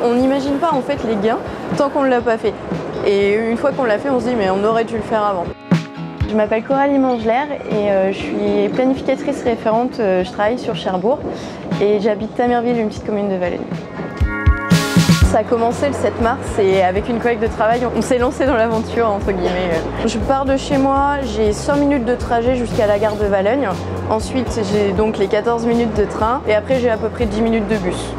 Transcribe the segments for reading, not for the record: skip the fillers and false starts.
On n'imagine pas en fait les gains tant qu'on ne l'a pas fait. Et une fois qu'on l'a fait, on se dit mais on aurait dû le faire avant. Je m'appelle Coralie Mangelère et je suis planificatrice référente, je travaille sur Cherbourg et j'habite Tamerville, une petite commune de Valais. Ça a commencé le 7 mars et avec une collègue de travail, on s'est lancé dans l'aventure entre guillemets. Je pars de chez moi, j'ai 100 minutes de trajet jusqu'à la gare de Valogne. Ensuite, j'ai donc les 14 minutes de train et après j'ai à peu près 10 minutes de bus.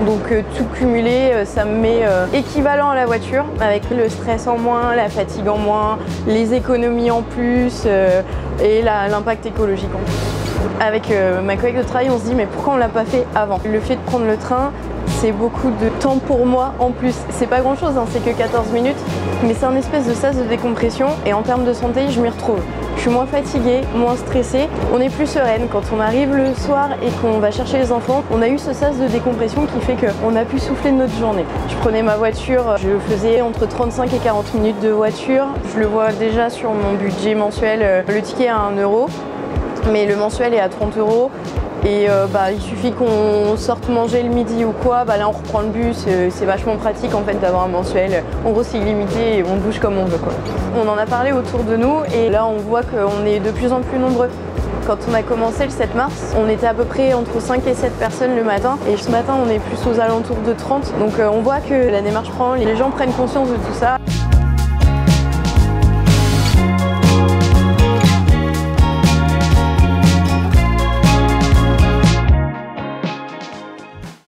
Donc tout cumulé, ça me met équivalent à la voiture, avec le stress en moins, la fatigue en moins, les économies en plus et l'impact écologique en plus. Avec ma collègue de travail, on se dit mais pourquoi on l'a pas fait avant? Le fait de prendre le train, c'est beaucoup de temps pour moi en plus. C'est pas grand chose, hein, c'est que 14 minutes, mais c'est un espèce de sas de décompression et en termes de santé, je m'y retrouve. Je suis moins fatiguée, moins stressée, on est plus sereine. Quand on arrive le soir et qu'on va chercher les enfants, on a eu ce sas de décompression qui fait qu'on a pu souffler de notre journée. Je prenais ma voiture, je faisais entre 35 et 40 minutes de voiture. Je le vois déjà sur mon budget mensuel, le ticket à 1 €, mais le mensuel est à 30 €. Et il suffit qu'on sorte manger le midi ou quoi, là on reprend le bus, c'est vachement pratique en fait d'avoir un mensuel. En gros c'est illimité et on bouge comme on veut quoi. On en a parlé autour de nous et là on voit qu'on est de plus en plus nombreux. Quand on a commencé le 7 mars, on était à peu près entre 5 et 7 personnes le matin et ce matin on est plus aux alentours de 30. Donc on voit que la démarche prend, les gens prennent conscience de tout ça.